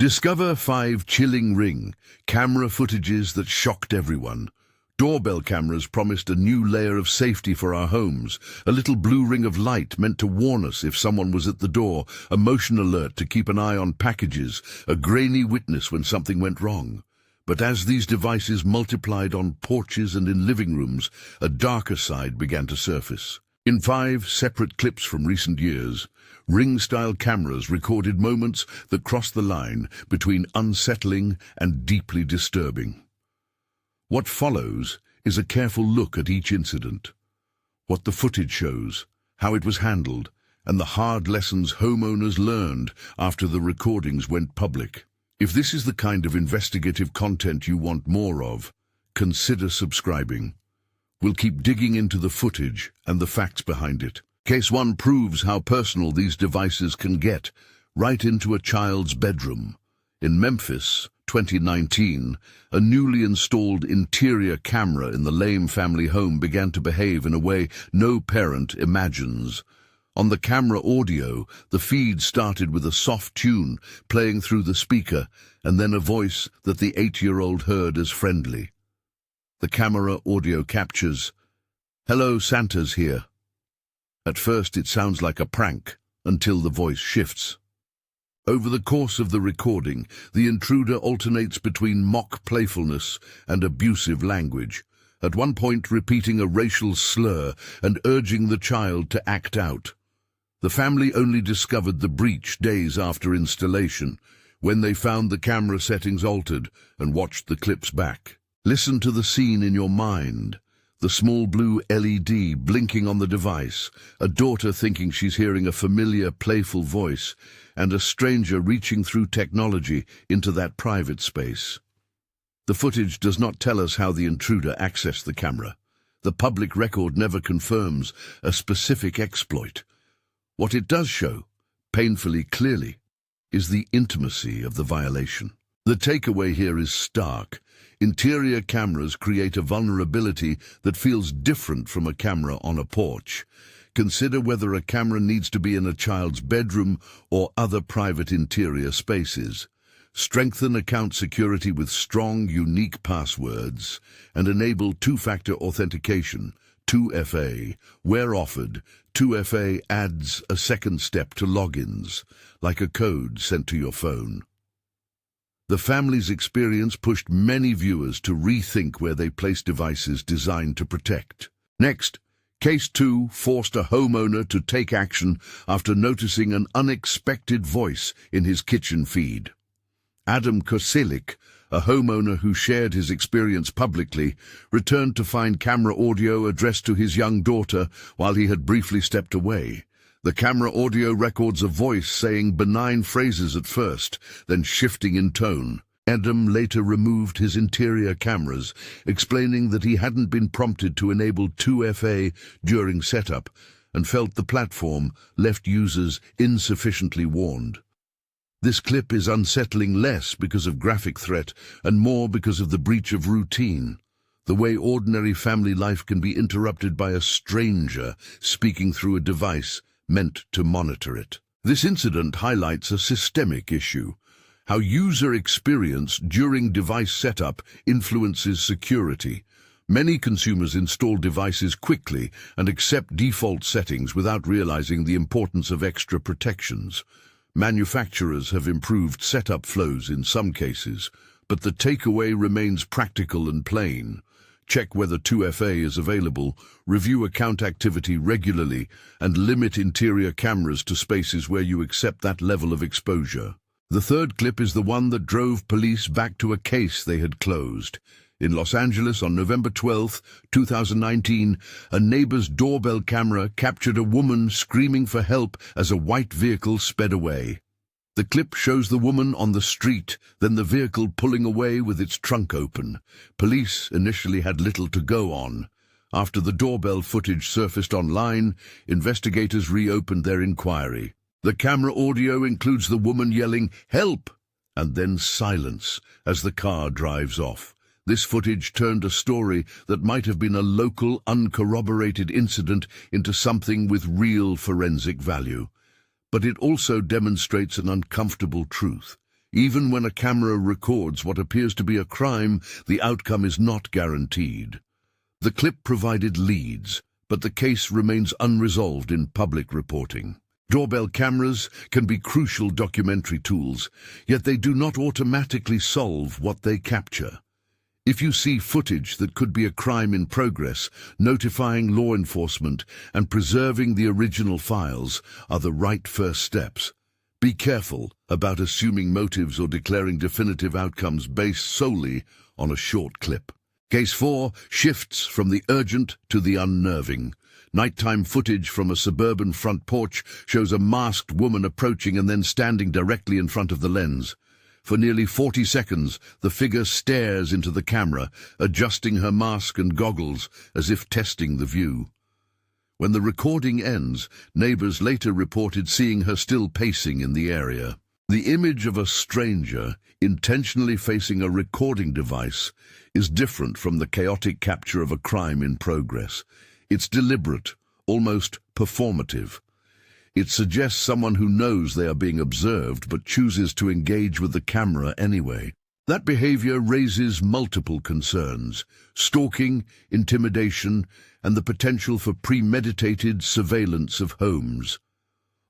Discover 5 chilling Ring camera footages that shocked everyone. Doorbell cameras promised a new layer of safety for our homes, a little blue ring of light meant to warn us if someone was at the door, a motion alert to keep an eye on packages, a grainy witness when something went wrong. But as these devices multiplied on porches and in living rooms, a darker side began to surface. In 5 separate clips from recent years, Ring-style cameras recorded moments that crossed the line between unsettling and deeply disturbing. What follows is a careful look at each incident, what the footage shows, how it was handled, and the hard lessons homeowners learned after the recordings went public. If this is the kind of investigative content you want more of, consider subscribing. We'll keep digging into the footage and the facts behind it. Case 1 proves how personal these devices can get, right into a child's bedroom. In Memphis, 2019, a newly installed interior camera in the Lame family home began to behave in a way no parent imagines. On the camera audio, the feed started with a soft tune playing through the speaker, and then a voice that the 8-year-old heard as friendly. The camera audio captures, "Hello, Santa's here." At first it sounds like a prank, until the voice shifts. Over the course of the recording, the intruder alternates between mock playfulness and abusive language, at one point repeating a racial slur and urging the child to act out. The family only discovered the breach days after installation, when they found the camera settings altered and watched the clips back. Listen to the scene in your mind. The small blue LED blinking on the device, a daughter thinking she's hearing a familiar, playful voice, and a stranger reaching through technology into that private space. The footage does not tell us how the intruder accessed the camera. The public record never confirms a specific exploit. What it does show, painfully clearly, is the intimacy of the violation. The takeaway here is stark. Interior cameras create a vulnerability that feels different from a camera on a porch. Consider whether a camera needs to be in a child's bedroom or other private interior spaces. Strengthen account security with strong, unique passwords and enable two-factor authentication, 2FA. Where offered, 2FA adds a second step to logins, like a code sent to your phone. The family's experience pushed many viewers to rethink where they place devices designed to protect. Next, Case 2 forced a homeowner to take action after noticing an unexpected voice in his kitchen feed. Adam Koselik, a homeowner who shared his experience publicly, returned to find camera audio addressed to his young daughter while he had briefly stepped away. The camera audio records a voice saying benign phrases at first, then shifting in tone. Adam later removed his interior cameras, explaining that he hadn't been prompted to enable 2FA during setup, and felt the platform left users insufficiently warned. This clip is unsettling less because of graphic threat and more because of the breach of routine. The way ordinary family life can be interrupted by a stranger speaking through a device meant to monitor it. This incident highlights a systemic issue, how user experience during device setup influences security. Many consumers install devices quickly and accept default settings without realizing the importance of extra protections. Manufacturers have improved setup flows in some cases, but the takeaway remains practical and plain. Check whether 2FA is available, review account activity regularly, and limit interior cameras to spaces where you accept that level of exposure. The third clip is the one that drove police back to a case they had closed. In Los Angeles on November 12, 2019, a neighbor's doorbell camera captured a woman screaming for help as a white vehicle sped away. The clip shows the woman on the street, then the vehicle pulling away with its trunk open. Police initially had little to go on. After the doorbell footage surfaced online, investigators reopened their inquiry. The camera audio includes the woman yelling, "Help!" and then silence as the car drives off. This footage turned a story that might have been a local, uncorroborated incident into something with real forensic value. But it also demonstrates an uncomfortable truth. Even when a camera records what appears to be a crime, the outcome is not guaranteed. The clip provided leads, but the case remains unresolved in public reporting. Doorbell cameras can be crucial documentary tools, yet they do not automatically solve what they capture. If you see footage that could be a crime in progress, notifying law enforcement and preserving the original files are the right first steps. Be careful about assuming motives or declaring definitive outcomes based solely on a short clip. Case 4 shifts from the urgent to the unnerving. Nighttime footage from a suburban front porch shows a masked woman approaching and then standing directly in front of the lens. For nearly 40 seconds, the figure stares into the camera, adjusting her mask and goggles as if testing the view. When the recording ends, neighbors later reported seeing her still pacing in the area. The image of a stranger intentionally facing a recording device is different from the chaotic capture of a crime in progress. It's deliberate, almost performative. It suggests someone who knows they are being observed but chooses to engage with the camera anyway. That behavior raises multiple concerns: stalking, intimidation, and the potential for premeditated surveillance of homes.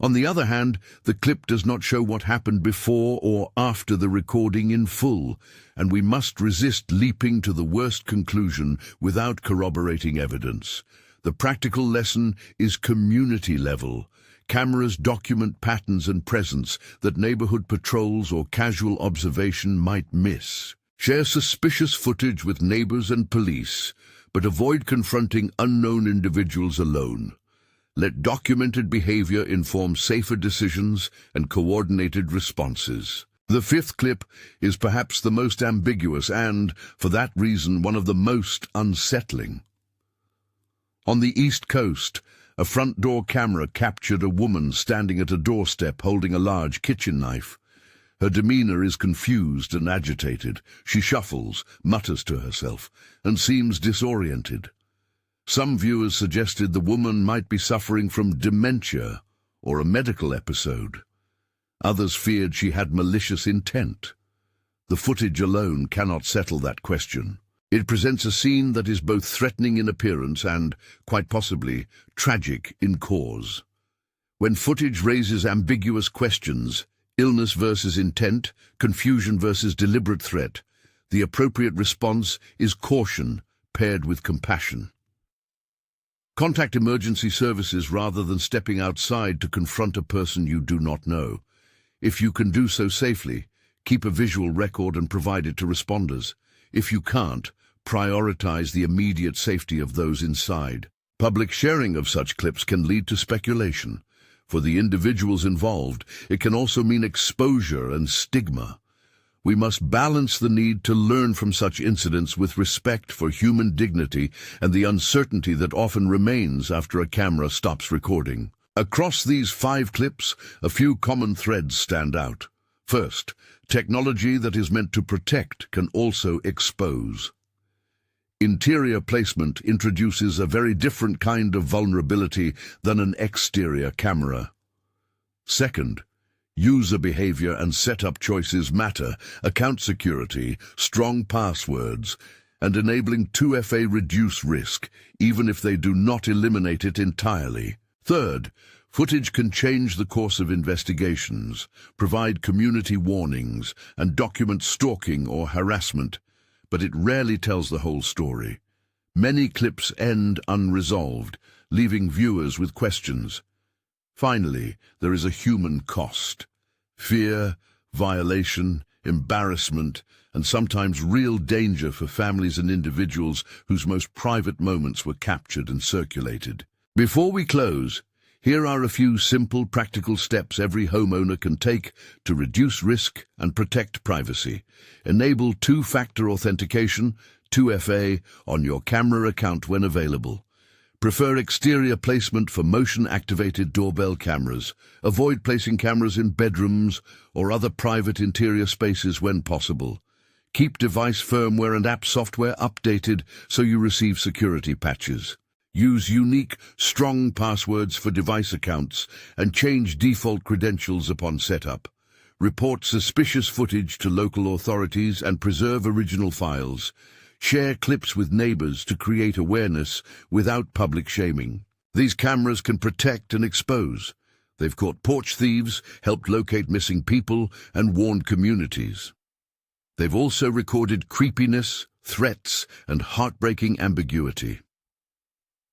On the other hand, the clip does not show what happened before or after the recording in full, and we must resist leaping to the worst conclusion without corroborating evidence. The practical lesson is community level. Cameras document patterns and presence that neighborhood patrols or casual observation might miss. Share suspicious footage with neighbors and police, but avoid confronting unknown individuals alone. Let documented behavior inform safer decisions and coordinated responses. The 5th clip is perhaps the most ambiguous and, for that reason, one of the most unsettling. On the East Coast, a front door camera captured a woman standing at a doorstep holding a large kitchen knife. Her demeanor is confused and agitated. She shuffles, mutters to herself, and seems disoriented. Some viewers suggested the woman might be suffering from dementia or a medical episode. Others feared she had malicious intent. The footage alone cannot settle that question. It presents a scene that is both threatening in appearance and, quite possibly, tragic in cause. When footage raises ambiguous questions, illness versus intent, confusion versus deliberate threat, the appropriate response is caution paired with compassion. Contact emergency services rather than stepping outside to confront a person you do not know. If you can do so safely, keep a visual record and provide it to responders. If you can't, prioritize the immediate safety of those inside. Public sharing of such clips can lead to speculation. For the individuals involved, it can also mean exposure and stigma. We must balance the need to learn from such incidents with respect for human dignity and the uncertainty that often remains after a camera stops recording. Across these 5 clips, a few common threads stand out. First, technology that is meant to protect can also expose. Interior placement introduces a very different kind of vulnerability than an exterior camera. Second, user behavior and setup choices matter. Account security, strong passwords, and enabling 2FA reduce risk, even if they do not eliminate it entirely. Third, footage can change the course of investigations, provide community warnings, and document stalking or harassment, but it rarely tells the whole story. Many clips end unresolved, leaving viewers with questions. Finally, there is a human cost. Fear, violation, embarrassment, and sometimes real danger for families and individuals whose most private moments were captured and circulated. Before we close, here are a few simple, practical steps every homeowner can take to reduce risk and protect privacy. Enable 2-factor authentication, 2FA, on your camera account when available. Prefer exterior placement for motion-activated doorbell cameras. Avoid placing cameras in bedrooms or other private interior spaces when possible. Keep device firmware and app software updated so you receive security patches. Use unique, strong passwords for device accounts and change default credentials upon setup. Report suspicious footage to local authorities and preserve original files. Share clips with neighbors to create awareness without public shaming. These cameras can protect and expose. They've caught porch thieves, helped locate missing people, and warned communities. They've also recorded creepiness, threats, and heartbreaking ambiguity.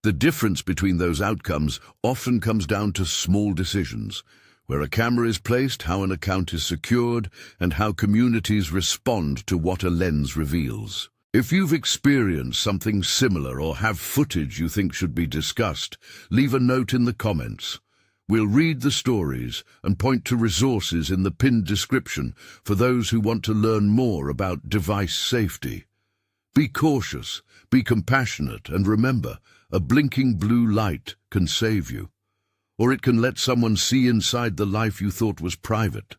The difference between those outcomes often comes down to small decisions: where a camera is placed, how an account is secured, and how communities respond to what a lens reveals. If you've experienced something similar or have footage you think should be discussed, leave a note in the comments. We'll read the stories and point to resources in the pinned description for those who want to learn more about device safety. Be cautious, be compassionate, and remember, a blinking blue light can save you. Or it can let someone see inside the life you thought was private.